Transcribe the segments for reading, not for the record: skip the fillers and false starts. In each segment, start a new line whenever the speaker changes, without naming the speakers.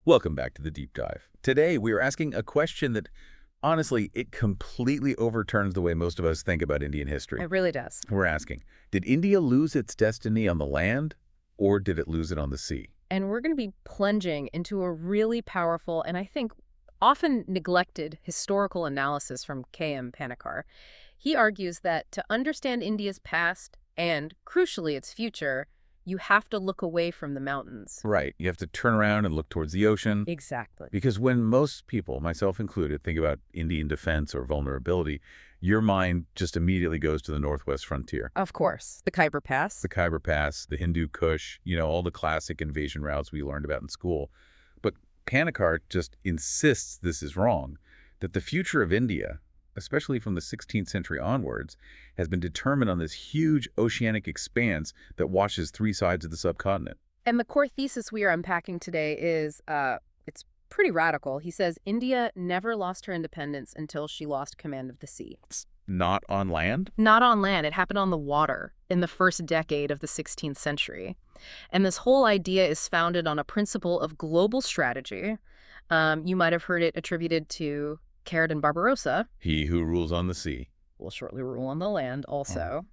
Welcome back to the Deep Dive. Today, we are asking a question that, honestly, it completely overturns the way most of us think about Indian history.
It really does.
We're asking, did India lose its destiny on the land, or did it lose it on the sea?
And we're going to be plunging into a really powerful and I think often neglected historical analysis from K.M. Panikkar. He argues that to understand India's past and, crucially, its future, you have to look away from the mountains.
Right. You have to turn around and look towards the ocean.
Exactly.
Because when most people, myself included, think about Indian defense or vulnerability, your mind just immediately goes to the northwest frontier.
Of course. The Khyber Pass.
The Khyber Pass, the Hindu Kush, all the classic invasion routes we learned about in school. But Panikkar just insists this is wrong, that the future of India, especially from the 16th century onwards, has been determined on this huge oceanic expanse that washes three sides of the subcontinent.
And the core thesis we are unpacking today is, it's pretty radical. He says India never lost her independence until she lost command of the sea.
It's not on land?
Not on land. It happened on the water in the first decade of the 16th century. And this whole idea is founded on a principle of global strategy. You might have heard it attributed to Sheridan Barbarossa.
He who rules on the sea
Will shortly rule on the land also.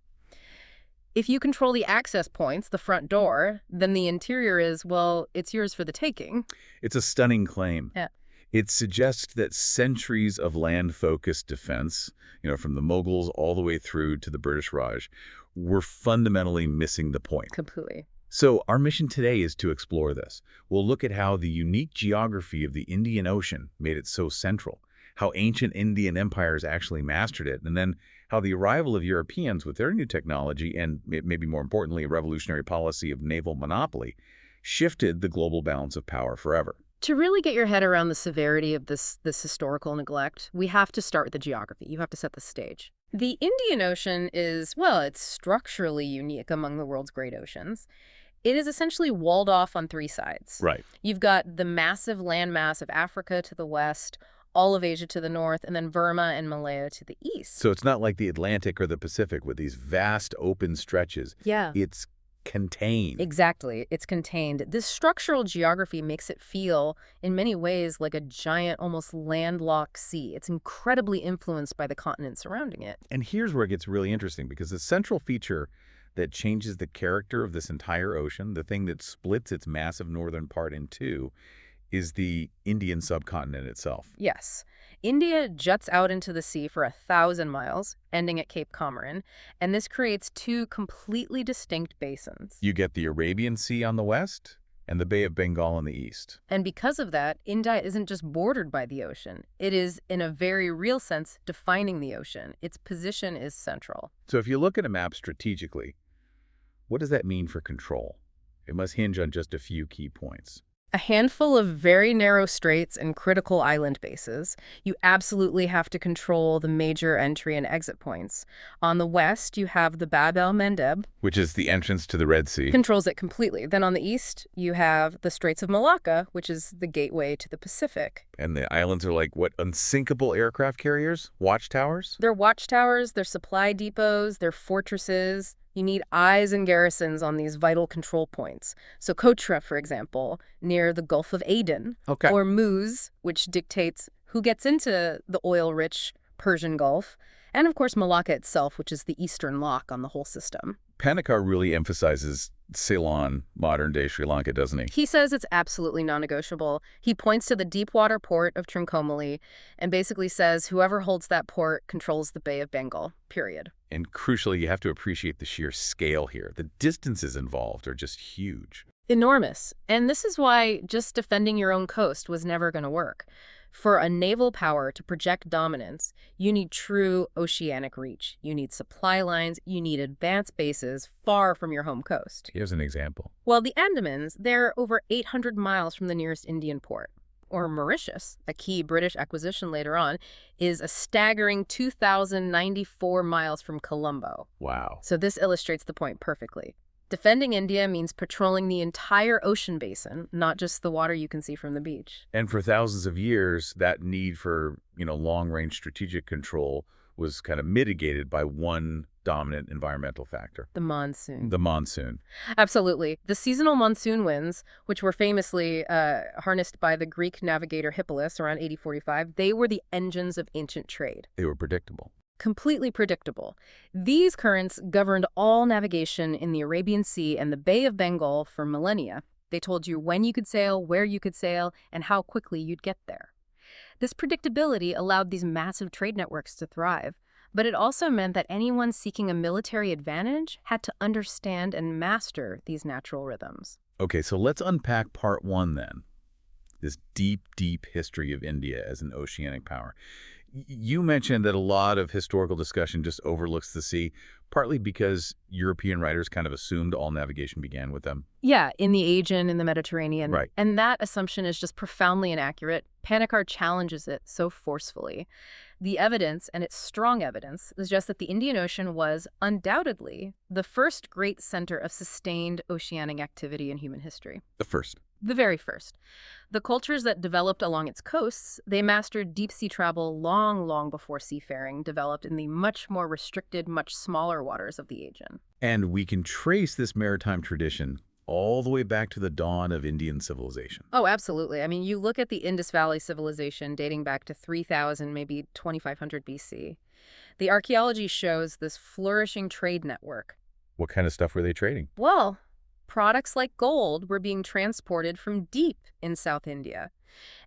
If you control the access points, the front door, then the interior is, well, it's yours for the taking.
It's a stunning claim.
Yeah.
It suggests that centuries of land-focused defense, from the Mughals all the way through to the British Raj, were fundamentally missing the point.
Completely.
So our mission today is to explore this. We'll look at how the unique geography of the Indian Ocean made it so central, how ancient Indian empires actually mastered it, and then how the arrival of Europeans with their new technology and, maybe more importantly, a revolutionary policy of naval monopoly shifted the global balance of power forever.
To really get your head around the severity of this historical neglect, we have to start with the geography. You have to set the stage. The Indian Ocean is, well, it's structurally unique among the world's great oceans. It is essentially walled off on three sides.
Right.
You've got the massive landmass of Africa to the west, all of Asia to the north, and then Burma and Malaya to the east.
So it's not like the Atlantic or the Pacific with these vast open stretches.
Yeah.
It's contained.
Exactly. It's contained. This structural geography makes it feel, in many ways, like a giant, almost landlocked sea. It's incredibly influenced by the continent surrounding it.
And here's where it gets really interesting, because the central feature that changes the character of this entire ocean, the thing that splits its massive northern part in two, is the Indian subcontinent itself.
Yes. India juts out into the sea for 1,000 miles, ending at Cape Comorin, and this creates two completely distinct basins.
You get the Arabian Sea on the west and the Bay of Bengal on the east.
And because of that, India isn't just bordered by the ocean. It is, in a very real sense, defining the ocean. Its position is central.
So if you look at a map strategically, what does that mean for control? It must hinge on just a few key points.
A handful of very narrow straits and critical island bases. You absolutely have to control the major entry and exit points. On the west, you have the Bab el-Mandeb.
Which is the entrance to the Red Sea.
Controls it completely. Then on the east, you have the Straits of Malacca, which is the gateway to the Pacific.
And the islands are like, what, unsinkable aircraft carriers? Watchtowers?
They're watchtowers, they're supply depots, they're fortresses. You need eyes and garrisons on these vital control points. So Kotra, for example, near the Gulf of Aden,
Okay.
or Muz, which dictates who gets into the oil-rich Persian Gulf, and of course Malacca itself, which is the eastern lock on the whole system.
Panikkar really emphasizes Ceylon, modern-day Sri Lanka, doesn't he?
He says it's absolutely non-negotiable. He points to the deep-water port of Trincomalee and basically says whoever holds that port controls the Bay of Bengal, period.
And crucially, you have to appreciate the sheer scale here. The distances involved are just huge.
Enormous. And this is why just defending your own coast was never going to work. For a naval power to project dominance, you need true oceanic reach. You need supply lines. You need advanced bases far from your home coast.
Here's an example.
Well, the Andamans, they're over 800 miles from the nearest Indian port. Or Mauritius, a key British acquisition later on, is a staggering 2,094 miles from Colombo.
Wow.
So this illustrates the point perfectly. Defending India means patrolling the entire ocean basin, not just the water you can see from the beach.
And for thousands of years, that need for, long-range strategic control was kind of mitigated by one dominant environmental factor?
The monsoon.
The monsoon.
Absolutely. The seasonal monsoon winds, which were famously harnessed by the Greek navigator Hippolus around 8045, they were the engines of ancient trade.
They were predictable.
Completely predictable. These currents governed all navigation in the Arabian Sea and the Bay of Bengal for millennia. They told you when you could sail, where you could sail, and how quickly you'd get there. This predictability allowed these massive trade networks to thrive, but it also meant that anyone seeking a military advantage had to understand and master these natural rhythms.
Okay, so let's unpack part one then. This deep, deep history of India as an oceanic power. You mentioned that a lot of historical discussion just overlooks the sea, partly because European writers kind of assumed all navigation began with them.
Yeah, in the Aegean, in the Mediterranean.
Right.
And that assumption is just profoundly inaccurate. Panikkar challenges it so forcefully. The evidence, and it's strong evidence, suggests that the Indian Ocean was undoubtedly the first great center of sustained oceanic activity in human history.
The first.
The very first. The cultures that developed along its coasts, they mastered deep-sea travel long, long before seafaring developed in the much more restricted, much smaller waters of the Aegean.
And we can trace this maritime tradition all the way back to the dawn of Indian civilization.
Oh, absolutely. I mean, you look at the Indus Valley civilization dating back to 3000, maybe 2500 BC. The archaeology shows this flourishing trade network.
What kind of stuff were they trading?
Well, products like gold were being transported from deep in South India,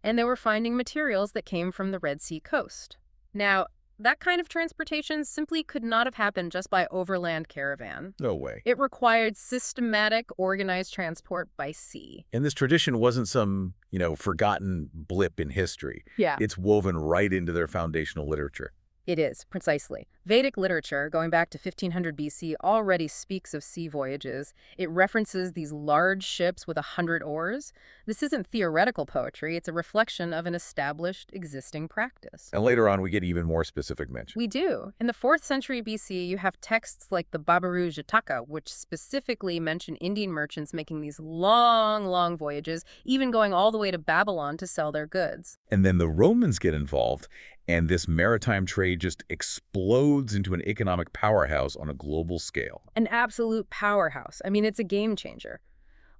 and they were finding materials that came from the Red Sea coast. Now, that kind of transportation simply could not have happened just by overland caravan.
No way.
It required systematic, organized transport by sea.
And this tradition wasn't some, forgotten blip in history.
Yeah.
It's woven right into their foundational literature.
It is, precisely. Vedic literature, going back to 1500 BC, already speaks of sea voyages. It references these large ships with 100 oars. This isn't theoretical poetry. It's a reflection of an established, existing practice.
And later on, we get even more specific mention.
We do. In the 4th century BC, you have texts like the Babaru Jataka, which specifically mention Indian merchants making these long, long voyages, even going all the way to Babylon to sell their goods.
And then the Romans get involved, and this maritime trade just explodes into an economic powerhouse on a global scale.
An absolute powerhouse. I mean, it's a game changer.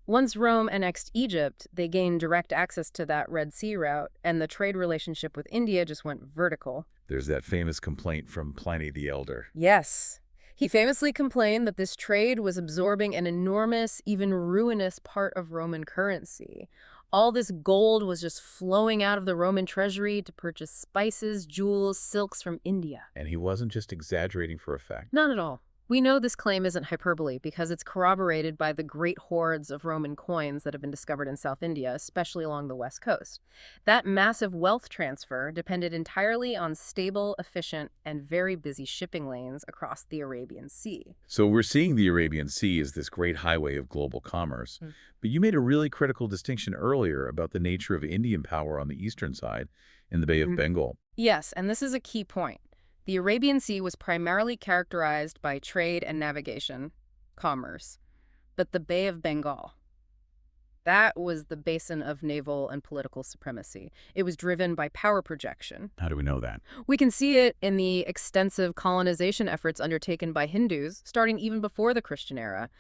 Once Rome annexed Egypt, they gained direct access to that Red Sea route, and the trade relationship with India just went vertical.
There's that famous complaint from Pliny the Elder.
Yes. He famously complained that this trade was absorbing an enormous, even ruinous part of Roman currency. All this gold was just flowing out of the Roman treasury to purchase spices, jewels, silks from India.
And he wasn't just exaggerating for effect.
Not at all. We know this claim isn't hyperbole because it's corroborated by the great hoards of Roman coins that have been discovered in South India, especially along the west coast. That massive wealth transfer depended entirely on stable, efficient, and very busy shipping lanes across the Arabian Sea.
So we're seeing the Arabian Sea as this great highway of global commerce. But you made a really critical distinction earlier about the nature of Indian power on the eastern side in the Bay of Bengal.
Yes, and this is a key point. The Arabian Sea was primarily characterized by trade and navigation, commerce, but the Bay of Bengal, that was the basin of naval and political supremacy. It was driven by power projection.
How do we know that?
We can see it in the extensive colonization efforts undertaken by Hindus, starting even before the Christian era.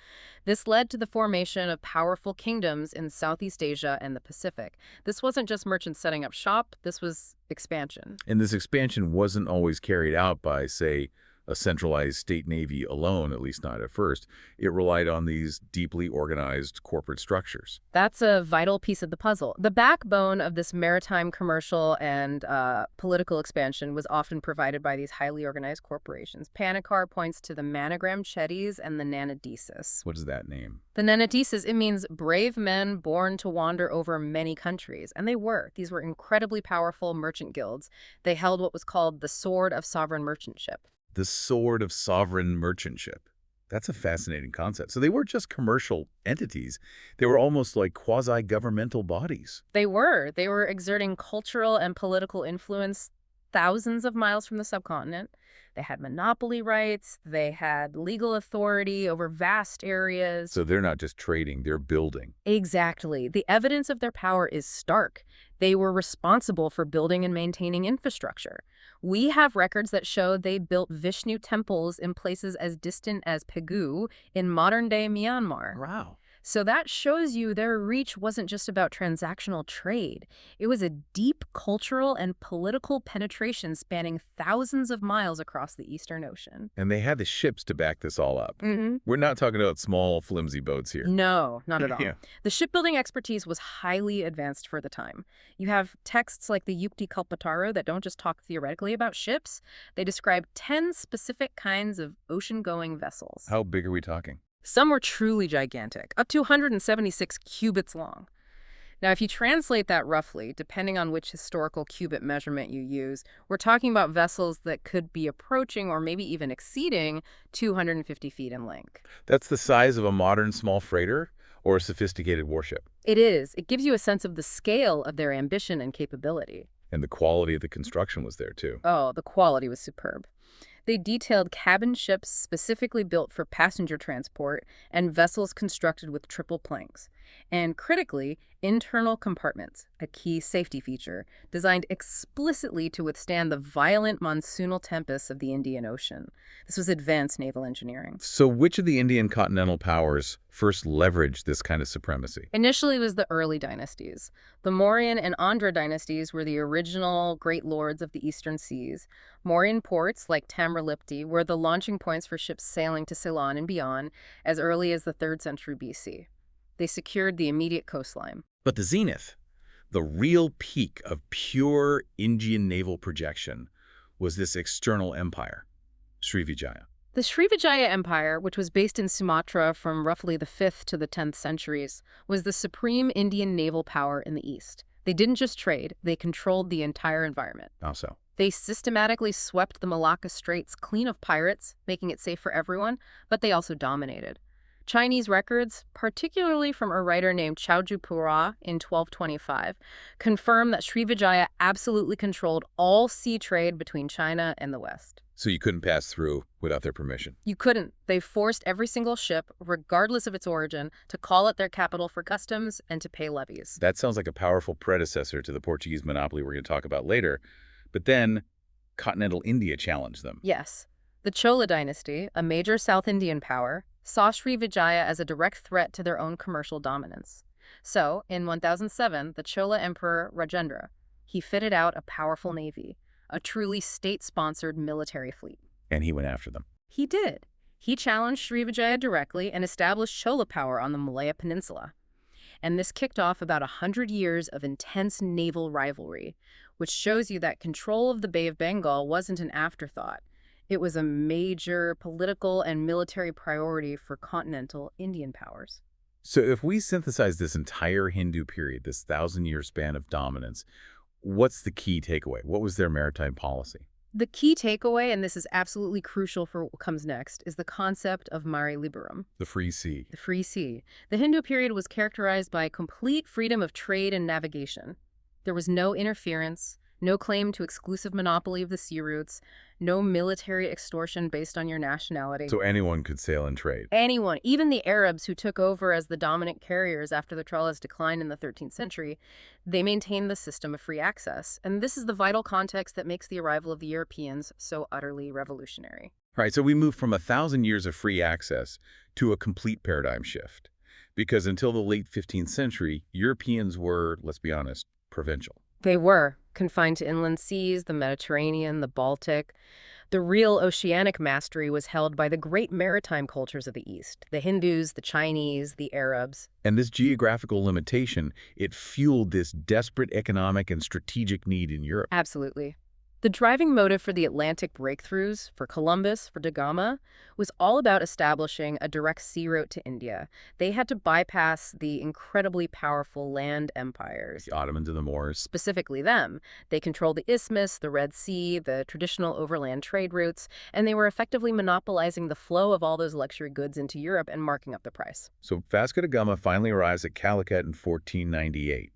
This led to the formation of powerful kingdoms in Southeast Asia and the Pacific. This wasn't just merchants setting up shop, this was expansion.
And this expansion wasn't always carried out by, say, a centralized state navy alone, at least not at first. It relied on these deeply organized corporate structures.
That's a vital piece of the puzzle. The backbone of this maritime commercial and political expansion was often provided by these highly organized corporations. Panikkar points to the Managram Chetties and the Nanadesis.
What does that name?
The Nanadesis, it means brave men born to wander over many countries. And they were. These were incredibly powerful merchant guilds. They held what was called the sword of sovereign merchantship.
The sword of sovereign merchantship. That's a fascinating concept. So they weren't just commercial entities. They were almost like quasi-governmental bodies.
They were. They were exerting cultural and political influence thousands of miles from the subcontinent. They had monopoly rights. They had legal authority over vast areas.
So they're not just trading, they're building.
Exactly. The evidence of their power is stark. They were responsible for building and maintaining infrastructure. We have records that show they built Vishnu temples in places as distant as Pegu in modern-day Myanmar.
Wow.
So that shows you their reach wasn't just about transactional trade. It was a deep cultural and political penetration spanning thousands of miles across the Eastern Ocean.
And they had the ships to back this all up. We're not talking about small, flimsy boats here.
No, not at all.
Yeah.
The shipbuilding expertise was highly advanced for the time. You have texts like the Yukti Kalpataru that don't just talk theoretically about ships. They describe 10 specific kinds of ocean-going vessels.
How big are we talking?
Some were truly gigantic, up to 176 cubits long. Now, if you translate that roughly, depending on which historical cubit measurement you use, we're talking about vessels that could be approaching or maybe even exceeding 250 feet in length.
That's the size of a modern small freighter or a sophisticated warship.
It is. It gives you a sense of the scale of their ambition and capability.
And the quality of the construction was there, too.
Oh, the quality was superb. They detailed cabin ships specifically built for passenger transport and vessels constructed with triple planks. And critically, internal compartments, a key safety feature, designed explicitly to withstand the violent monsoonal tempests of the Indian Ocean. This was advanced naval engineering.
So which of the Indian continental powers first leveraged this kind of supremacy?
Initially, it was the early dynasties. The Mauryan and Andhra dynasties were the original great lords of the eastern seas. Mauryan ports, like Tamralipti, were the launching points for ships sailing to Ceylon and beyond as early as the 3rd century BC. They secured the immediate coastline.
But the zenith, the real peak of pure Indian naval projection, was this external empire, Srivijaya.
The Srivijaya Empire, which was based in Sumatra from roughly the 5th to the 10th centuries, was the supreme Indian naval power in the East. They didn't just trade, they controlled the entire environment.
How so?
They systematically swept the Malacca Straits clean of pirates, making it safe for everyone, but they also dominated. Chinese records, particularly from a writer named Chaoju Pura in 1225, confirm that Srivijaya absolutely controlled all sea trade between China and the West.
So you couldn't pass through without their permission?
You couldn't. They forced every single ship, regardless of its origin, to call at their capital for customs and to pay levies.
That sounds like a powerful predecessor to the Portuguese monopoly we're going to talk about later. But then continental India challenged them.
Yes. The Chola dynasty, a major South Indian power, saw Srivijaya as a direct threat to their own commercial dominance. So, in 1007, the Chola Emperor Rajendra, he fitted out a powerful navy, a truly state-sponsored military fleet.
And he went after them.
He did. He challenged Srivijaya directly and established Chola power on the Malaya Peninsula. And this kicked off about 100 years of intense naval rivalry, which shows you that control of the Bay of Bengal wasn't an afterthought. It was a major political and military priority for continental Indian powers.
So if we synthesize this entire Hindu period, this 1,000-year span of dominance, what's the key takeaway? What was their maritime policy?
The key takeaway, and this is absolutely crucial for what comes next, is the concept of mare liberum,
The free sea.
the free sea. The Hindu period was characterized by complete freedom of trade and navigation. There was no interference, no claim to exclusive monopoly of the sea routes, no military extortion based on your nationality.
So anyone could sail and trade.
Anyone, even the Arabs who took over as the dominant carriers after the Cholas declined in the 13th century, they maintained the system of free access. And this is the vital context that makes the arrival of the Europeans so utterly revolutionary.
Right, so we moved from 1,000 years of free access to a complete paradigm shift. Because until the late 15th century, Europeans were, let's be honest, provincial.
They were confined to inland seas, the Mediterranean, the Baltic. The real oceanic mastery was held by the great maritime cultures of the East, the Hindus, the Chinese, the Arabs.
And this geographical limitation, it fueled this desperate economic and strategic need in Europe.
Absolutely. The driving motive for the Atlantic breakthroughs, for Columbus, for da Gama, was all about establishing a direct sea route to India. They had to bypass the incredibly powerful land empires.
The Ottomans and the Moors.
Specifically them. They controlled the Isthmus, the Red Sea, the traditional overland trade routes, and they were effectively monopolizing the flow of all those luxury goods into Europe and marking up the price.
So Vasco da Gama finally arrives at Calicut in 1498.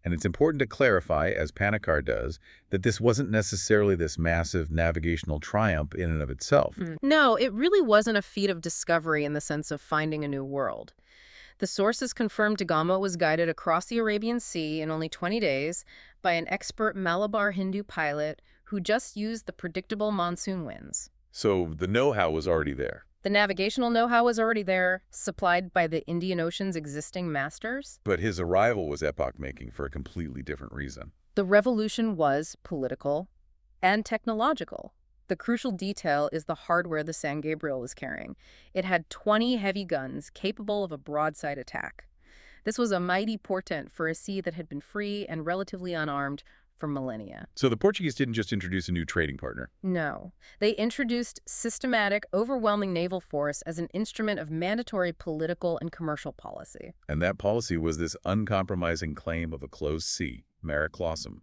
And it's important to clarify, as Panikkar does, that this wasn't necessarily this massive navigational triumph in and of itself.
No, it really wasn't a feat of discovery in the sense of finding a new world. The sources confirmed da Gama was guided across the Arabian Sea in only 20 days by an expert Malabar Hindu pilot who just used the predictable monsoon winds.
So the know-how was already there.
The navigational know-how was already there, supplied by the Indian Ocean's existing masters.
But his arrival was epoch-making for a completely different reason.
The revolution was political and technological. The crucial detail is the hardware the San Gabriel was carrying. It had 20 heavy guns capable of a broadside attack. This was a mighty portent for a sea that had been free and relatively unarmed for millennia.
So the Portuguese didn't just introduce a new trading partner.
No. They introduced systematic, overwhelming naval force as an instrument of mandatory political and commercial policy.
And that policy was this uncompromising claim of a closed sea, mare clausum.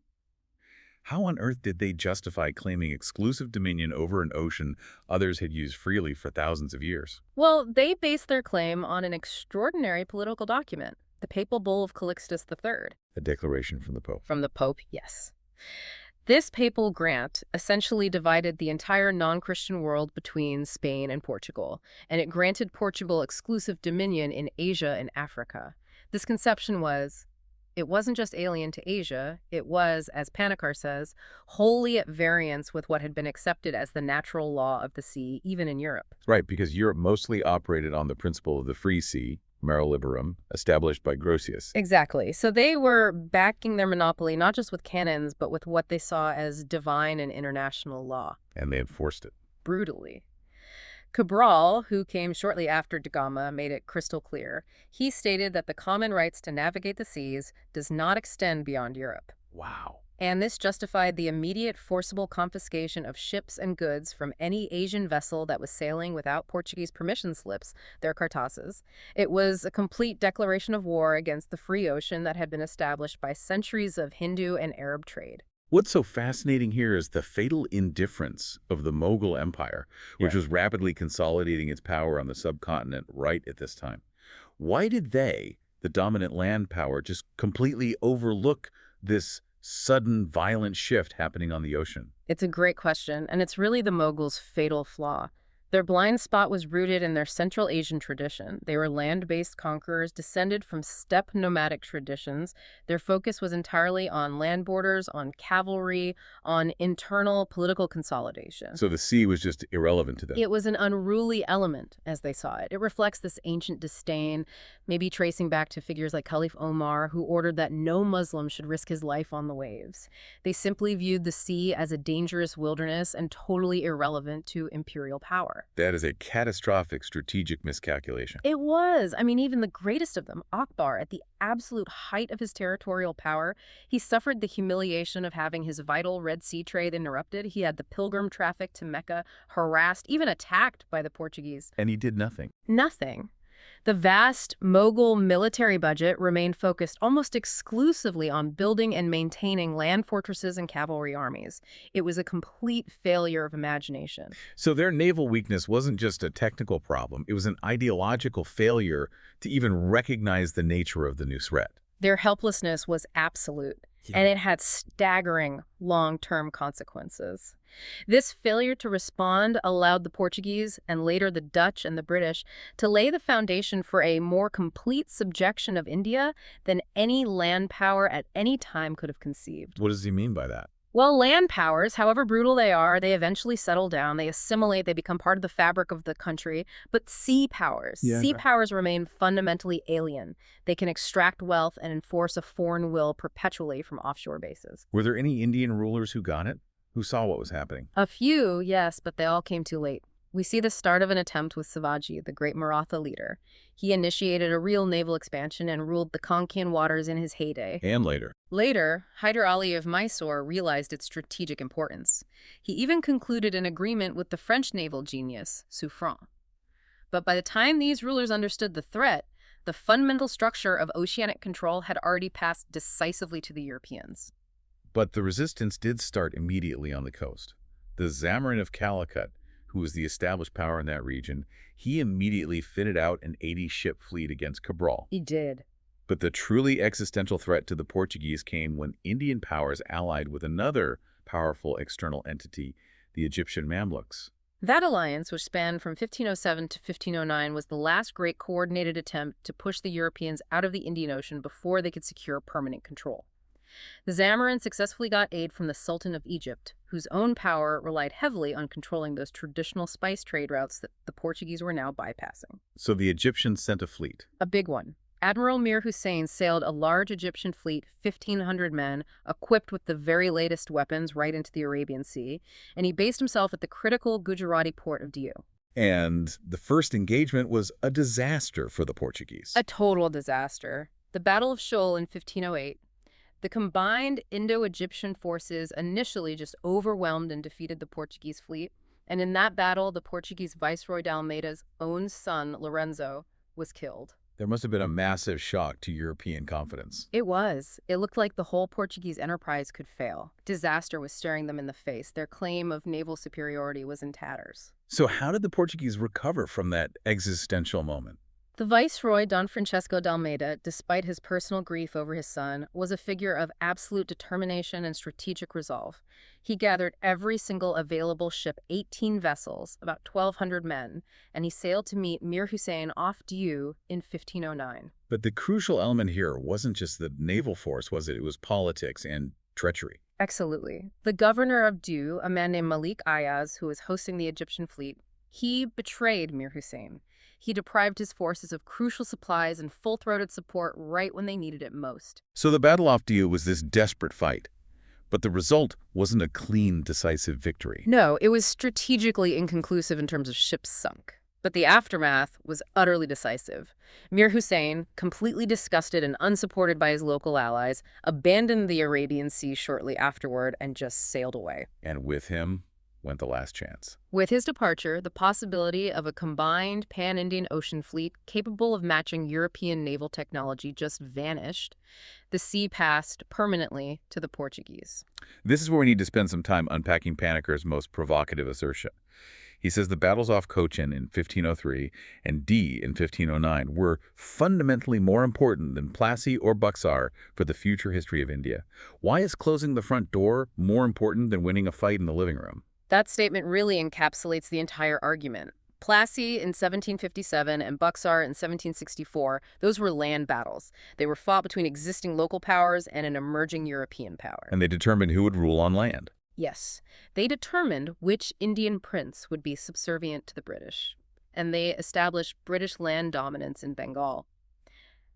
How on earth did they justify claiming exclusive dominion over an ocean others had used freely for thousands of years?
Well, they based their claim on an extraordinary political document, the Papal Bull of Calixtus III.
A declaration from the Pope.
From the Pope, yes. This papal grant essentially divided the entire non-Christian world between Spain and Portugal, and it granted Portugal exclusive dominion in Asia and Africa. This conception was, it wasn't just alien to Asia, it was, as Panikkar says, wholly at variance with what had been accepted as the natural law of the sea, even in Europe.
Right, because Europe mostly operated on the principle of the free sea, mare liberum, established by Grotius.
Exactly. So they were backing their monopoly not just with cannons, but with what they saw as divine and international law.
And they enforced it.
Brutally. Cabral, who came shortly after da Gama, made it crystal clear. He stated that the common rights to navigate the seas does not extend beyond Europe.
Wow.
And this justified the immediate forcible confiscation of ships and goods from any Asian vessel that was sailing without Portuguese permission slips, their cartazes. It was a complete declaration of war against the free ocean that had been established by centuries of Hindu and Arab trade.
What's so fascinating here is the fatal indifference of the Mughal Empire, which was rapidly consolidating its power on the subcontinent right at this time. Why did they, the dominant land power, just completely overlook this sudden, violent shift happening on the ocean?
It's a great question, and it's really the Mughals' fatal flaw. Their blind spot was rooted in their Central Asian tradition. They were land-based conquerors descended from steppe nomadic traditions. Their focus was entirely on land borders, on cavalry, on internal political consolidation.
So the sea was just irrelevant to them.
It was an unruly element, as they saw it. It reflects this ancient disdain, maybe tracing back to figures like Caliph Omar, who ordered that no Muslim should risk his life on the waves. They simply viewed the sea as a dangerous wilderness and totally irrelevant to imperial power.
That is a catastrophic strategic miscalculation.
It was. I mean, even the greatest of them, Akbar, at the absolute height of his territorial power, he suffered the humiliation of having his vital Red Sea trade interrupted. He had the pilgrim traffic to Mecca harassed, even attacked by the Portuguese.
And he did nothing.
Nothing. The vast Mughal military budget remained focused almost exclusively on building and maintaining land fortresses and cavalry armies. It was a complete failure of imagination.
So their naval weakness wasn't just a technical problem. It was an ideological failure to even recognize the nature of the new threat.
Their helplessness was absolute, and it had staggering long-term consequences. This failure to respond allowed the Portuguese, and later the Dutch and the British, to lay the foundation for a more complete subjection of India than any land power at any time could have conceived.
What does he mean by that?
Well, land powers, however brutal they are, they eventually settle down, they assimilate, they become part of the fabric of the country. But sea powers, sea powers remain fundamentally alien. They can extract wealth and enforce a foreign will perpetually from offshore bases.
Were there any Indian rulers who got it? Who saw what was happening?
A few, yes, but they all came too late. We see the start of an attempt with Shivaji, the great Maratha leader. He initiated a real naval expansion and ruled the Konkan waters in his heyday.
And later.
Later, Hyder Ali of Mysore realized its strategic importance. He even concluded an agreement with the French naval genius, Suffren. But by the time these rulers understood the threat, the fundamental structure of oceanic control had already passed decisively to the Europeans.
But the resistance did start immediately on the coast. The Zamarin of Calicut, who was the established power in that region, he immediately fitted out an 80-ship fleet against Cabral.
He did.
But the truly existential threat to the Portuguese came when Indian powers allied with another powerful external entity, the Egyptian Mamluks.
That alliance, which spanned from 1507 to 1509, was the last great coordinated attempt to push the Europeans out of the Indian Ocean before they could secure permanent control. The Zamorin successfully got aid from the Sultan of Egypt, whose own power relied heavily on controlling those traditional spice trade routes that the Portuguese were now bypassing.
So the Egyptians sent a fleet.
A big one. Admiral Mir Hussein sailed a large Egyptian fleet, 1,500 men, equipped with the very latest weapons, right into the Arabian Sea, and he based himself at the critical Gujarati port of Diu.
And the first engagement was a disaster for the Portuguese.
A total disaster. The Battle of Shoal in 1508. The combined Indo-Egyptian forces initially just overwhelmed and defeated the Portuguese fleet, and in that battle, the Portuguese Viceroy de Almeida's own son, Lorenzo, was killed.
There must have been a massive shock to European confidence.
It was. It looked like the whole Portuguese enterprise could fail. Disaster was staring them in the face. Their claim of naval superiority was in tatters.
So how did the Portuguese recover from that existential moment?
The Viceroy, Don Francisco de Almeida, despite his personal grief over his son, was a figure of absolute determination and strategic resolve. He gathered every single available ship, 18 vessels, about 1,200 men, and he sailed to meet Mir Hussein off Diu in 1509.
But the crucial element here wasn't just the naval force, was it? It was politics and treachery.
Absolutely. The governor of Diu, a man named Malik Ayaz, who was hosting the Egyptian fleet, he betrayed Mir Hussein. He deprived his forces of crucial supplies and full-throated support right when they needed it most.
So the Battle off Diu was this desperate fight. But the result wasn't a clean, decisive victory.
No, it was strategically inconclusive in terms of ships sunk. But the aftermath was utterly decisive. Mir Hussein, completely disgusted and unsupported by his local allies, abandoned the Arabian Sea shortly afterward and just sailed away.
And with him went the last chance.
With his departure, the possibility of a combined pan-Indian ocean fleet capable of matching European naval technology just vanished. The sea passed permanently to the Portuguese.
This is where we need to spend some time unpacking Panikkar's most provocative assertion. He says the battles off Cochin in 1503 and Dee in 1509 were fundamentally more important than Plassey or Buxar for the future history of India. Why is closing the front door more important than winning a fight in the living room?
That statement really encapsulates the entire argument. Plassey in 1757 and Buxar in 1764, those were land battles. They were fought between existing local powers and an emerging European power.
And they determined who would rule on land.
Yes, they determined which Indian prince would be subservient to the British, and they established British land dominance in Bengal.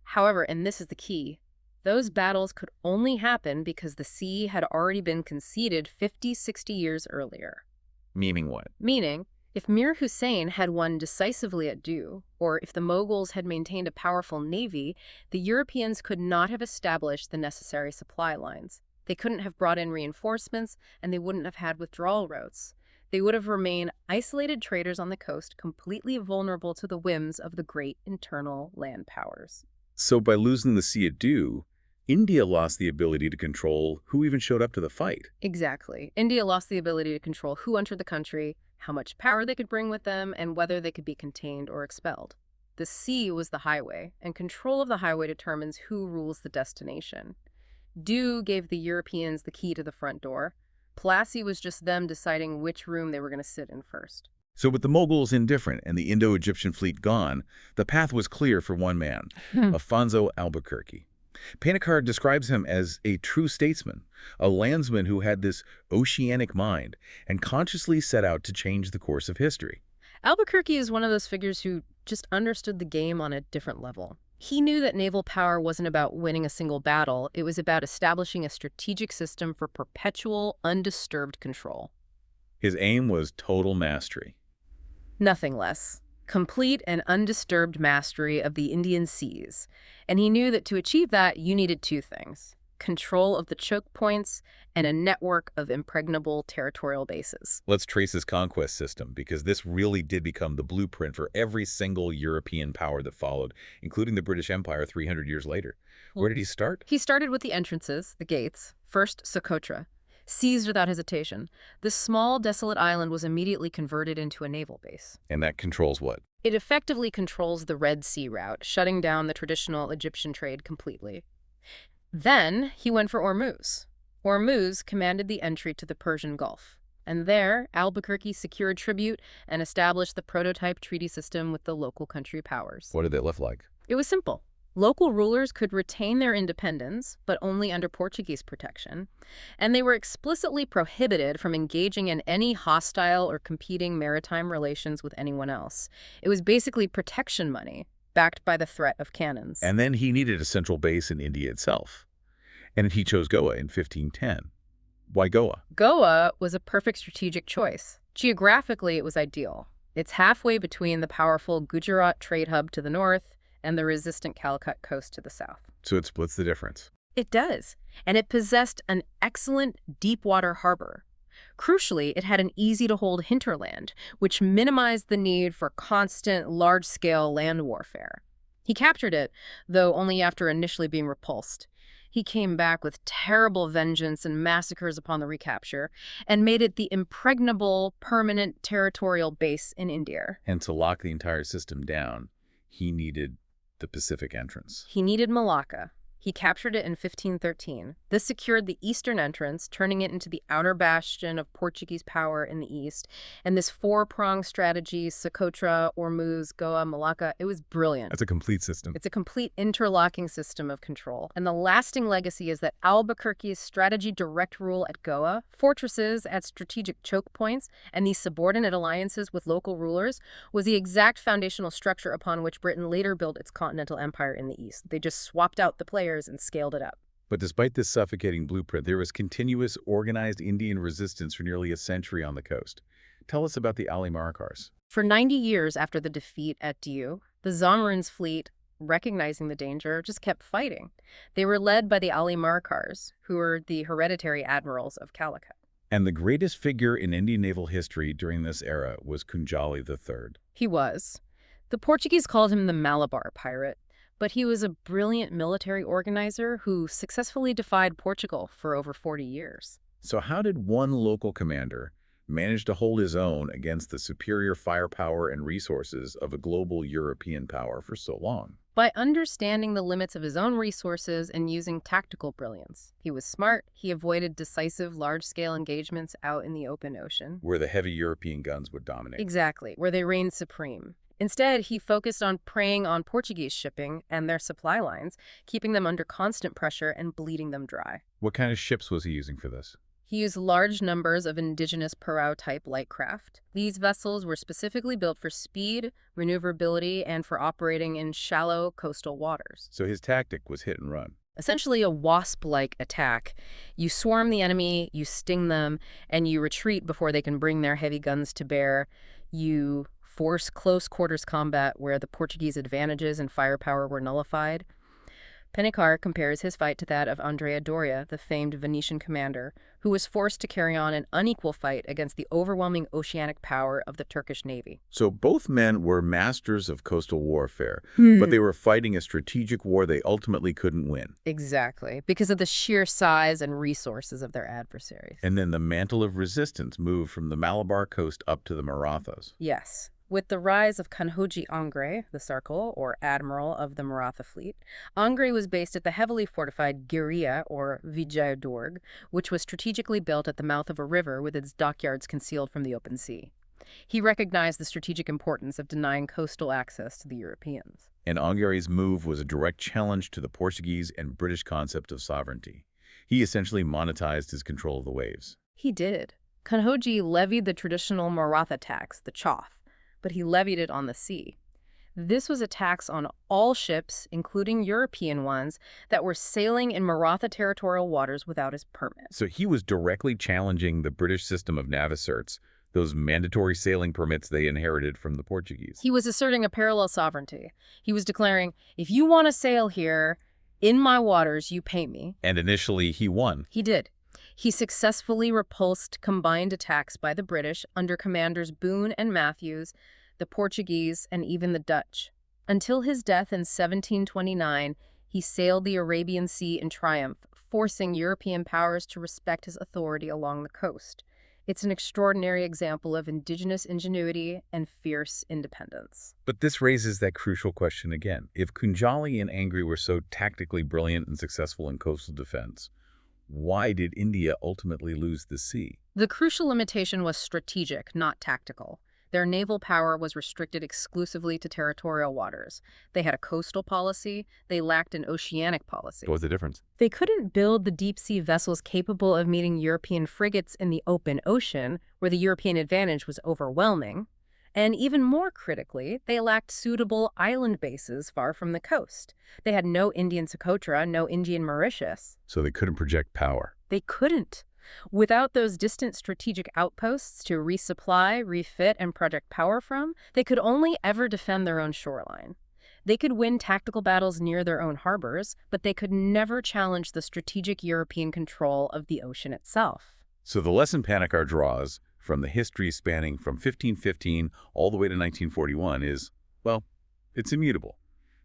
However, and this is the key, those battles could only happen because the sea had already been conceded 50, 60 years earlier.
Meaning what?
Meaning, if Mir Hussein had won decisively at Diu, or if the Mughals had maintained a powerful navy, the Europeans could not have established the necessary supply lines. They couldn't have brought in reinforcements, and they wouldn't have had withdrawal routes. They would have remained isolated traders on the coast, completely vulnerable to the whims of the great internal land powers.
So by losing the sea at Diu, India lost the ability to control who even showed up to the fight.
Exactly. India lost the ability to control who entered the country, how much power they could bring with them, and whether they could be contained or expelled. The sea was the highway, and control of the highway determines who rules the destination. Diu gave the Europeans the key to the front door. Plassey was just them deciding which room they were going to sit in first.
So with the Mughals indifferent and the Indo-Egyptian fleet gone, the path was clear for one man, Afonso Albuquerque. Panikkar describes him as a true statesman, a landsman who had this oceanic mind and consciously set out to change the course of history.
Albuquerque is one of those figures who just understood the game on a different level. He knew that naval power wasn't about winning a single battle. It was about establishing a strategic system for perpetual, undisturbed control.
His aim was total mastery.
Nothing less. Complete and undisturbed mastery of the Indian seas. And he knew that to achieve that, you needed two things: control of the choke points and a network of impregnable territorial bases.
Let's trace his conquest system, because this really did become the blueprint for every single European power that followed, including the British Empire 300 years later. Where did he start?
He started with the entrances, the gates. First, Socotra. Seized without hesitation, this small, desolate island was immediately converted into a naval base.
And that controls what?
It effectively controls the Red Sea route, shutting down the traditional Egyptian trade completely. Then he went for Ormuz. Ormuz commanded the entry to the Persian Gulf. And there, Albuquerque secured tribute and established the prototype treaty system with the local country powers.
What did they look like?
It was simple. Local rulers could retain their independence, but only under Portuguese protection, and they were explicitly prohibited from engaging in any hostile or competing maritime relations with anyone else. It was basically protection money, backed by the threat of cannons.
And then he needed a central base in India itself. And he chose Goa in 1510. Why Goa?
Goa was a perfect strategic choice. Geographically, it was ideal. It's halfway between the powerful Gujarat trade hub to the north and the resistant Calicut coast to the south.
So it splits the difference.
It does, and it possessed an excellent deep-water harbor. Crucially, it had an easy-to-hold hinterland, which minimized the need for constant, large-scale land warfare. He captured it, though only after initially being repulsed. He came back with terrible vengeance and massacres upon the recapture, and made it the impregnable, permanent territorial base in India.
And to lock the entire system down, he needed the Pacific entrance.
He needed Malacca. He captured it in 1513. This secured the eastern entrance, turning it into the outer bastion of Portuguese power in the east. And this four-pronged strategy, Socotra, Ormuz, Goa, Malacca, it was brilliant.
That's a complete system.
It's a complete interlocking system of control. And the lasting legacy is that Albuquerque's strategy direct rule at Goa, fortresses at strategic choke points, and these subordinate alliances with local rulers was the exact foundational structure upon which Britain later built its continental empire in the east. They just swapped out the players and scaled it up.
But despite this suffocating blueprint, there was continuous organized Indian resistance for nearly a century on the coast. Tell us about the Ali Marikars.
For 90 years after the defeat at Diu, the Zamorins fleet, recognizing the danger, just kept fighting. They were led by the Ali Marikars, who were the hereditary admirals of Calicut.
And the greatest figure in Indian naval history during this era was Kunjali III.
He was. The Portuguese called him the Malabar pirate, but he was a brilliant military organizer who successfully defied Portugal for over 40 years.
So how did one local commander manage to hold his own against the superior firepower and resources of a global European power for so long?
By understanding the limits of his own resources and using tactical brilliance. He was smart. He avoided decisive, large-scale engagements out in the open ocean.
Where the heavy European guns would dominate.
Exactly, where they reigned supreme. Instead, he focused on preying on Portuguese shipping and their supply lines, keeping them under constant pressure and bleeding them dry.
What kind of ships was he using for this?
He used large numbers of indigenous Parao-type light craft. These vessels were specifically built for speed, maneuverability, and for operating in shallow coastal waters.
So his tactic was hit and run.
Essentially a wasp-like attack. You swarm the enemy, you sting them, and you retreat before they can bring their heavy guns to bear. You force close quarters combat where the Portuguese advantages and firepower were nullified. Panikkar compares his fight to that of Andrea Doria, the famed Venetian commander, who was forced to carry on an unequal fight against the overwhelming oceanic power of the Turkish navy.
So both men were masters of coastal warfare, but they were fighting a strategic war they ultimately couldn't win.
Exactly, because of the sheer size and resources of their adversaries.
And then the mantle of resistance moved from the Malabar coast up to the Marathas.
Yes. With the rise of Kanhoji Angre, the Sarkar, or admiral of the Maratha fleet, Angre was based at the heavily fortified Giriya, or Vijayadurg, which was strategically built at the mouth of a river with its dockyards concealed from the open sea. He recognized the strategic importance of denying coastal access to the Europeans.
And Angre's move was a direct challenge to the Portuguese and British concept of sovereignty. He essentially monetized his control of the waves.
He did. Kanhoji levied the traditional Maratha tax, the choth, but he levied it on the sea. This was a tax on all ships, including European ones, that were sailing in Maratha territorial waters without his permit.
So he was directly challenging the British system of navicerts, those mandatory sailing permits they inherited from the Portuguese.
He was asserting a parallel sovereignty. He was declaring, if you want to sail here, in my waters, you pay me.
And initially, he won.
He did. He successfully repulsed combined attacks by the British under commanders Boone and Matthews, the Portuguese, and even the Dutch. Until his death in 1729, he sailed the Arabian Sea in triumph, forcing European powers to respect his authority along the coast. It's an extraordinary example of indigenous ingenuity and fierce independence.
But this raises that crucial question again. If Kunjali and Angry were so tactically brilliant and successful in coastal defense, why did India ultimately lose the sea?
The crucial limitation was strategic, not tactical. Their naval power was restricted exclusively to territorial waters. They had a coastal policy. They lacked an oceanic policy.
What's the difference?
They couldn't build the deep-sea vessels capable of meeting European frigates in the open ocean, where the European advantage was overwhelming. And even more critically, they lacked suitable island bases far from the coast. They had no Indian Socotra, no Indian Mauritius.
So they couldn't project power.
They couldn't. Without those distant strategic outposts to resupply, refit, and project power from, they could only ever defend their own shoreline. They could win tactical battles near their own harbors, but they could never challenge the strategic European control of the ocean itself.
So the lesson Panikkar draws from the history spanning from 1515 all the way to 1941 is, well, it's immutable.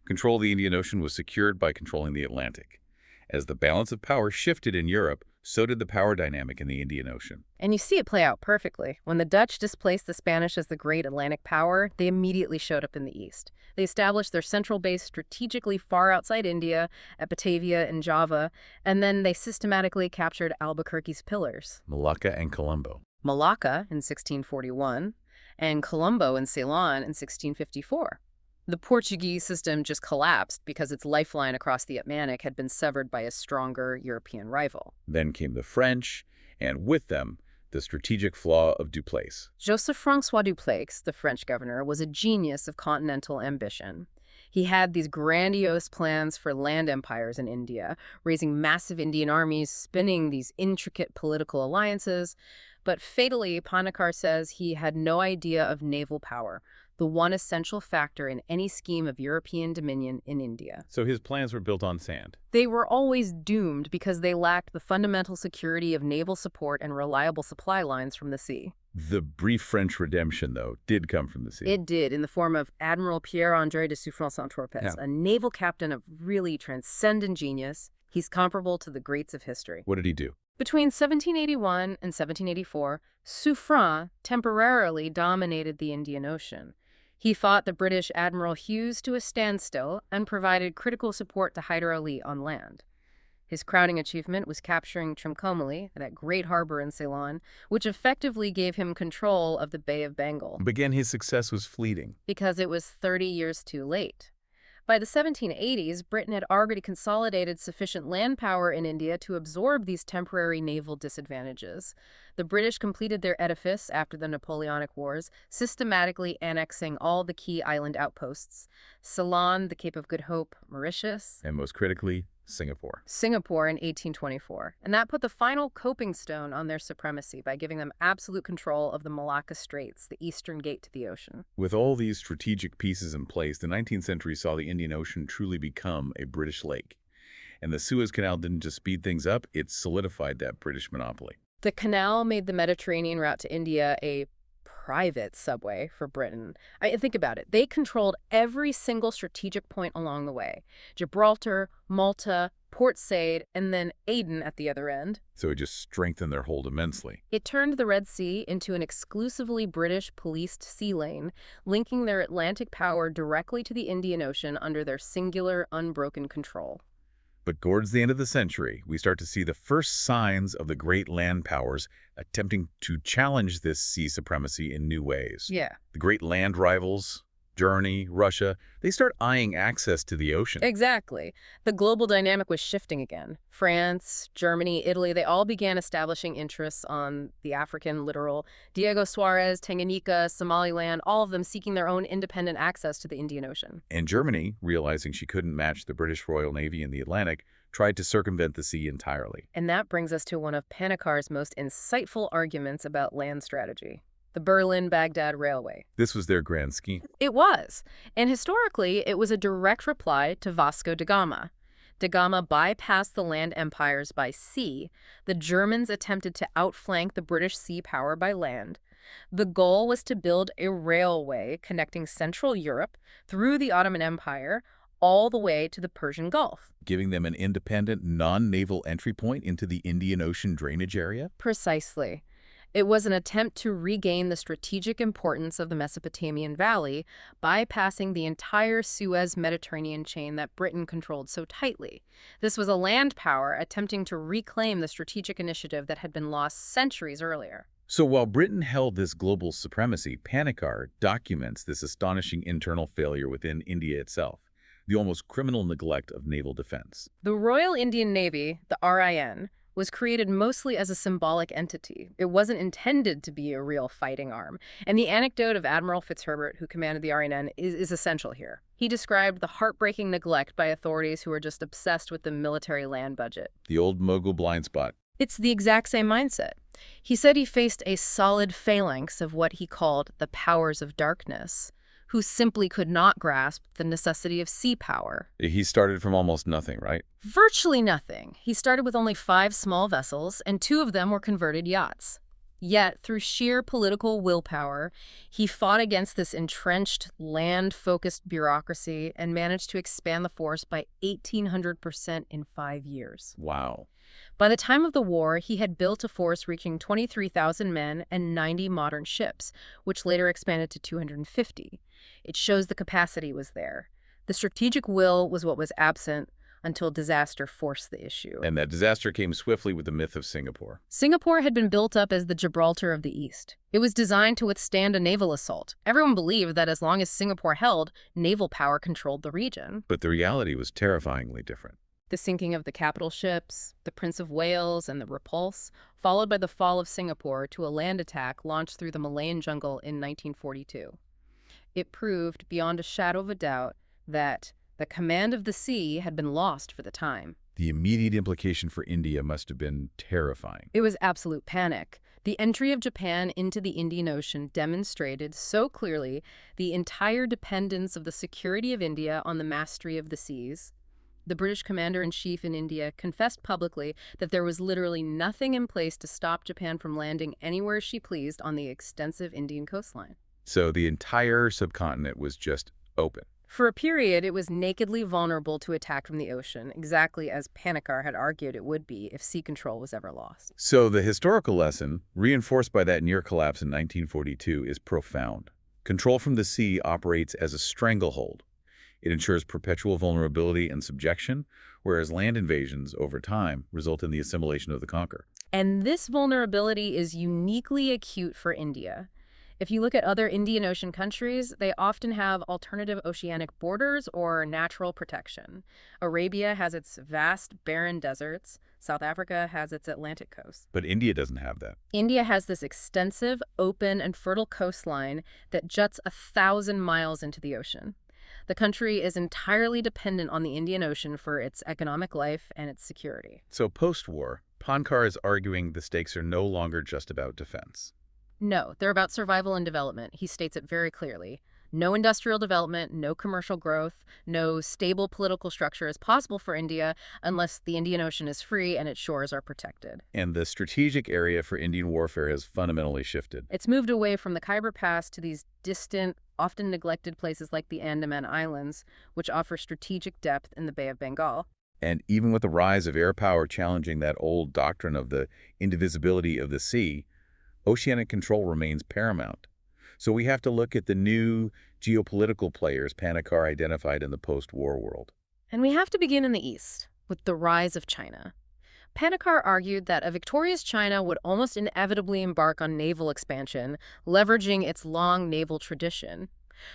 Control of the Indian Ocean was secured by controlling the Atlantic. As the balance of power shifted in Europe, so did the power dynamic in the Indian Ocean.
And you see it play out perfectly. When the Dutch displaced the Spanish as the great Atlantic power, they immediately showed up in the east. They established their central base strategically far outside India, at Batavia and Java, and then they systematically captured Albuquerque's pillars.
Malacca and Colombo.
Malacca in 1641, and Colombo and Ceylon in 1654. The Portuguese system just collapsed because its lifeline across the Atlantic had been severed by a stronger European rival.
Then came the French, and with them, the strategic flaw of Duplessis.
Joseph-François Duplessis, the French governor, was a genius of continental ambition. He had these grandiose plans for land empires in India, raising massive Indian armies, spinning these intricate political alliances. But fatally, Panikkar says he had no idea of naval power, the one essential factor in any scheme of European dominion in India.
So his plans were built on sand.
They were always doomed because they lacked the fundamental security of naval support and reliable supply lines from the sea.
The brief French redemption, though, did come from the sea.
It did, in the form of Admiral Pierre-André de Suffren-Saint-Tropez, a naval captain of really transcendent genius. He's comparable to the greats of history.
What did he do?
Between 1781 and 1784, Suffren temporarily dominated the Indian Ocean. He fought the British Admiral Hughes to a standstill and provided critical support to Hyder Ali on land. His crowning achievement was capturing Trincomalee, that great harbor in Ceylon, which effectively gave him control of the Bay of Bengal.
But again, his success was fleeting.
Because it was 30 years too late. By the 1780s, Britain had already consolidated sufficient land power in India to absorb these temporary naval disadvantages. The British completed their edifice after the Napoleonic Wars, systematically annexing all the key island outposts: Ceylon, the Cape of Good Hope, Mauritius,
And most critically, Singapore.
Singapore in 1824. And that put the final coping stone on their supremacy by giving them absolute control of the Malacca Straits, the eastern gate to the ocean.
With all these strategic pieces in place, the 19th century saw the Indian Ocean truly become a British lake. And the Suez Canal didn't just speed things up, it solidified that British monopoly.
The canal made the Mediterranean route to India a private subway for Britain. Think about it. They controlled every single strategic point along the way. Gibraltar, Malta, Port Said, and then Aden at the other end.
So it just strengthened their hold immensely.
It turned the Red Sea into an exclusively British policed sea lane, linking their Atlantic power directly to the Indian Ocean under their singular, unbroken control.
But towards the end of the century, we start to see the first signs of the great land powers attempting to challenge this sea supremacy in new ways.
Yeah.
The great land rivals, Germany, Russia, they start eyeing access to the ocean.
Exactly. The global dynamic was shifting again. France, Germany, Italy, they all began establishing interests on the African littoral. Diego Suarez, Tanganyika, Somaliland, all of them seeking their own independent access to the Indian Ocean.
And Germany, realizing she couldn't match the British Royal Navy in the Atlantic, tried to circumvent the sea entirely.
And that brings us to one of Panikkar's most insightful arguments about land strategy: the Berlin-Baghdad Railway.
This was their grand scheme.
It was. And historically, it was a direct reply to Vasco da Gama. Da Gama bypassed the land empires by sea. The Germans attempted to outflank the British sea power by land. The goal was to build a railway connecting Central Europe through the Ottoman Empire all the way to the Persian Gulf.
Giving them an independent, non-naval entry point into the Indian Ocean drainage area?
Precisely. It was an attempt to regain the strategic importance of the Mesopotamian Valley, bypassing the entire Suez Mediterranean chain that Britain controlled so tightly. This was a land power attempting to reclaim the strategic initiative that had been lost centuries earlier.
So while Britain held this global supremacy, Panikkar documents this astonishing internal failure within India itself, the almost criminal neglect of naval defense.
The Royal Indian Navy, the RIN, was created mostly as a symbolic entity. It wasn't intended to be a real fighting arm. And the anecdote of Admiral Fitzherbert, who commanded the RIN, is essential here. He described the heartbreaking neglect by authorities who were just obsessed with the military land budget.
The old Mughal blind spot.
It's the exact same mindset. He said he faced a solid phalanx of what he called the powers of darkness, who simply could not grasp the necessity of sea power.
He started from almost nothing, right?
Virtually nothing. He started with only 5 small vessels, and 2 of them were converted yachts. Yet, through sheer political willpower, he fought against this entrenched, land-focused bureaucracy and managed to expand the force by 1,800% in 5 years.
Wow.
By the time of the war, he had built a force reaching 23,000 men and 90 modern ships, which later expanded to 250. It shows the capacity was there. The strategic will was what was absent until disaster forced the issue.
And that disaster came swiftly with the myth of Singapore.
Singapore had been built up as the Gibraltar of the East. It was designed to withstand a naval assault. Everyone believed that as long as Singapore held, naval power controlled the region.
But the reality was terrifyingly different.
The sinking of the capital ships, the Prince of Wales, and the Repulse, followed by the fall of Singapore to a land attack launched through the Malayan jungle in 1942. It proved, beyond a shadow of a doubt, that the command of the sea had been lost for the time.
The immediate implication for India must have been terrifying.
It was absolute panic. The entry of Japan into the Indian Ocean demonstrated so clearly the entire dependence of the security of India on the mastery of the seas. The British commander-in-chief in India confessed publicly that there was literally nothing in place to stop Japan from landing anywhere she pleased on the extensive Indian coastline.
So the entire subcontinent was just open.
For a period, it was nakedly vulnerable to attack from the ocean, exactly as Panikkar had argued it would be if sea control was ever lost.
So the historical lesson, reinforced by that near collapse in 1942, is profound. Control from the sea operates as a stranglehold. It ensures perpetual vulnerability and subjection, whereas land invasions, over time, result in the assimilation of the conqueror.
And this vulnerability is uniquely acute for India. If you look at other Indian Ocean countries, they often have alternative oceanic borders or natural protection. Arabia has its vast, barren deserts. South Africa has its Atlantic coast.
But India doesn't have that.
India has this extensive, open, and fertile coastline that juts 1,000 miles into the ocean. The country is entirely dependent on the Indian Ocean for its economic life and its security.
So post-war, Panikkar is arguing the stakes are no longer just about defense.
No, they're about survival and development. He states it very clearly. No industrial development, no commercial growth, no stable political structure is possible for India unless the Indian Ocean is free and its shores are protected.
And the strategic area for Indian warfare has fundamentally shifted.
It's moved away from the Khyber Pass to these distant, often neglected places like the Andaman Islands, which offer strategic depth in the Bay of Bengal.
And even with the rise of air power challenging that old doctrine of the indivisibility of the sea, oceanic control remains paramount. So we have to look at the new geopolitical players Panikkar identified in the post-war world.
And we have to begin in the East, with the rise of China. Panikkar argued that a victorious China would almost inevitably embark on naval expansion, leveraging its long naval tradition.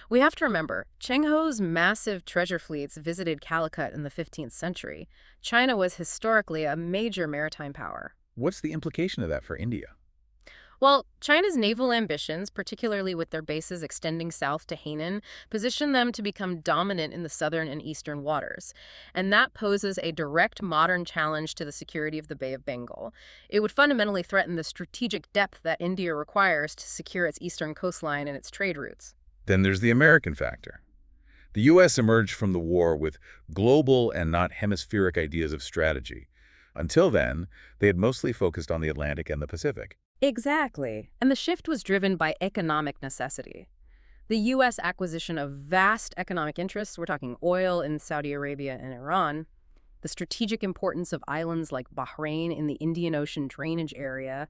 We have to remember, Cheng Ho's massive treasure fleets visited Calicut in the 15th century. China was historically a major maritime power.
What's the implication of that for India?
Well, China's naval ambitions, particularly with their bases extending south to Hainan, position them to become dominant in the southern and eastern waters. And that poses a direct modern challenge to the security of the Bay of Bengal. It would fundamentally threaten the strategic depth that India requires to secure its eastern coastline and its trade routes.
Then there's the American factor. The U.S. emerged from the war with global and not hemispheric ideas of strategy. Until then, they had mostly focused on the Atlantic and the Pacific.
Exactly. And the shift was driven by economic necessity. The U.S. acquisition of vast economic interests, we're talking oil in Saudi Arabia and Iran, the strategic importance of islands like Bahrain in the Indian Ocean drainage area,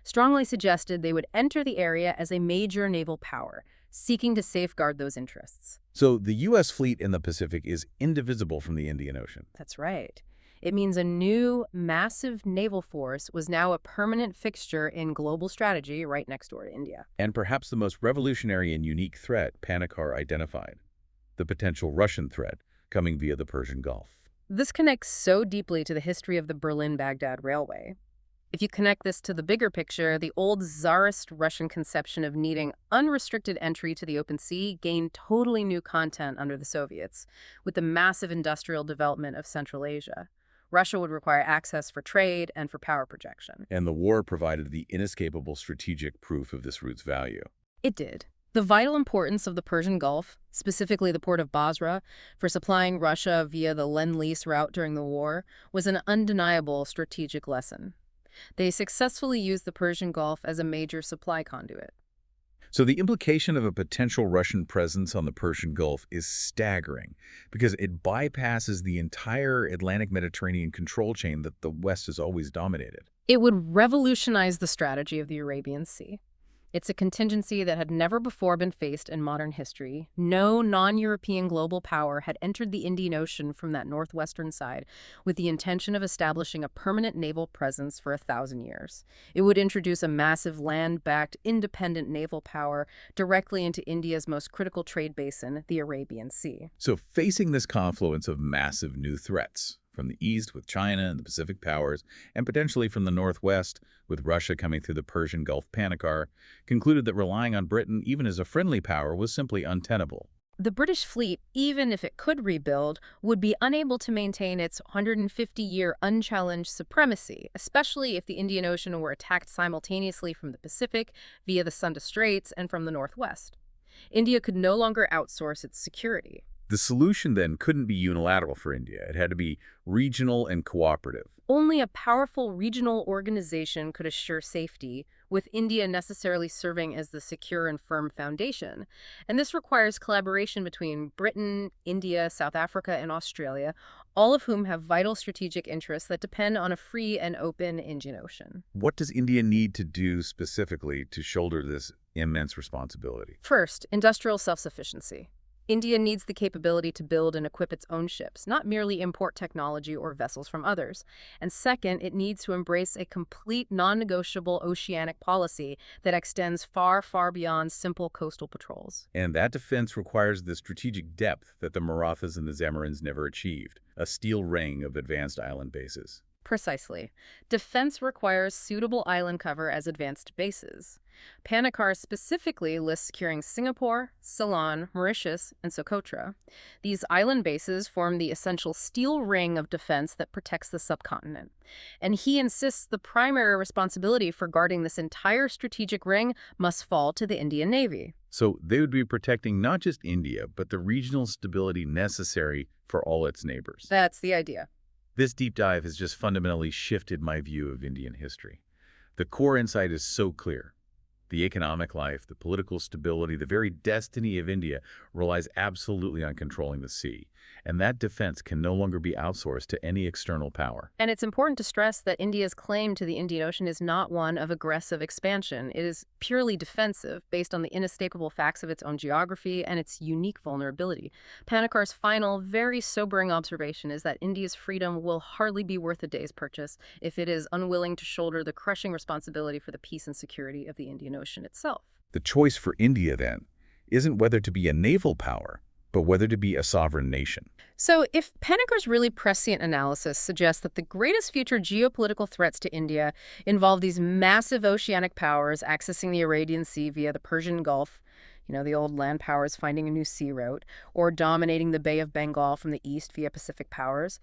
strongly suggested they would enter the area as a major naval power, seeking to safeguard those interests.
So the U.S. fleet in the Pacific is indivisible from the Indian Ocean.
That's right. It means a new, massive naval force was now a permanent fixture in global strategy right next door to India.
And perhaps the most revolutionary and unique threat Panikkar identified, the potential Russian threat coming via the Persian Gulf.
This connects so deeply to the history of the Berlin-Baghdad Railway. If you connect this to the bigger picture, the old Tsarist Russian conception of needing unrestricted entry to the open sea gained totally new content under the Soviets, with the massive industrial development of Central Asia. Russia would require access for trade and for power projection.
And the war provided the inescapable strategic proof of this route's value.
It did. The vital importance of the Persian Gulf, specifically the port of Basra, for supplying Russia via the Lend-Lease route during the war, was an undeniable strategic lesson. They successfully used the Persian Gulf as a major supply conduit.
So the implication of a potential Russian presence on the Persian Gulf is staggering because it bypasses the entire Atlantic-Mediterranean control chain that the West has always dominated.
It would revolutionize the strategy of the Arabian Sea. It's a contingency that had never before been faced in modern history. No non-European global power had entered the Indian Ocean from that northwestern side with the intention of establishing a permanent naval presence for 1,000 years. It would introduce a massive land-backed, independent naval power directly into India's most critical trade basin, the Arabian Sea.
So facing this confluence of massive new threats, from the east with China and the Pacific powers, and potentially from the northwest with Russia coming through the Persian Gulf, Panikkar concluded that relying on Britain, even as a friendly power, was simply untenable.
The British fleet, even if it could rebuild, would be unable to maintain its 150-year unchallenged supremacy, especially if the Indian Ocean were attacked simultaneously from the Pacific, via the Sunda Straits, and from the northwest. India could no longer outsource its security.
The solution then couldn't be unilateral for India. It had to be regional and cooperative.
Only a powerful regional organization could assure safety, with India necessarily serving as the secure and firm foundation. And this requires collaboration between Britain, India, South Africa, and Australia, all of whom have vital strategic interests that depend on a free and open Indian Ocean.
What does India need to do specifically to shoulder this immense responsibility?
First, industrial self-sufficiency. India needs the capability to build and equip its own ships, not merely import technology or vessels from others. And second, it needs to embrace a complete, non-negotiable oceanic policy that extends far, far beyond simple coastal patrols.
And that defense requires the strategic depth that the Marathas and the Zamorin's never achieved, a steel ring of advanced island bases.
Precisely. Defense requires suitable island cover as advanced bases. Panikkar specifically lists securing Singapore, Ceylon, Mauritius, and Socotra. These island bases form the essential steel ring of defense that protects the subcontinent. And he insists the primary responsibility for guarding this entire strategic ring must fall to the Indian Navy.
So they would be protecting not just India, but the regional stability necessary for all its neighbors.
That's the idea.
This deep dive has just fundamentally shifted my view of Indian history. The core insight is so clear. The economic life, the political stability, the very destiny of India relies absolutely on controlling the sea. And that defense can no longer be outsourced to any external power.
And it's important to stress that India's claim to the Indian Ocean is not one of aggressive expansion. It is purely defensive, based on the inescapable facts of its own geography and its unique vulnerability. Panikkar's final, very sobering observation is that India's freedom will hardly be worth a day's purchase if it is unwilling to shoulder the crushing responsibility for the peace and security of the Indian Ocean itself.
The choice for India, then, isn't whether to be a naval power, but whether to be a sovereign nation.
So if Panikkar's really prescient analysis suggests that the greatest future geopolitical threats to India involve these massive oceanic powers accessing the Arabian Sea via the Persian Gulf, the old land powers finding a new sea route, or dominating the Bay of Bengal from the east via Pacific powers,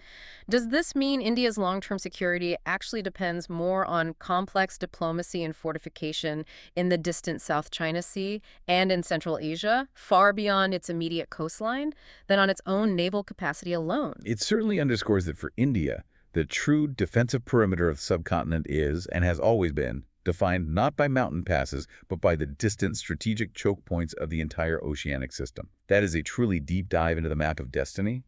does this mean India's long-term security actually depends more on complex diplomacy and fortification in the distant South China Sea and in Central Asia, far beyond its immediate coastline, than on its own naval capacity alone?
It certainly underscores that for India, the true defensive perimeter of the subcontinent is, and has always been, defined not by mountain passes, but by the distant strategic choke points of the entire oceanic system. That is a truly deep dive into the map of destiny,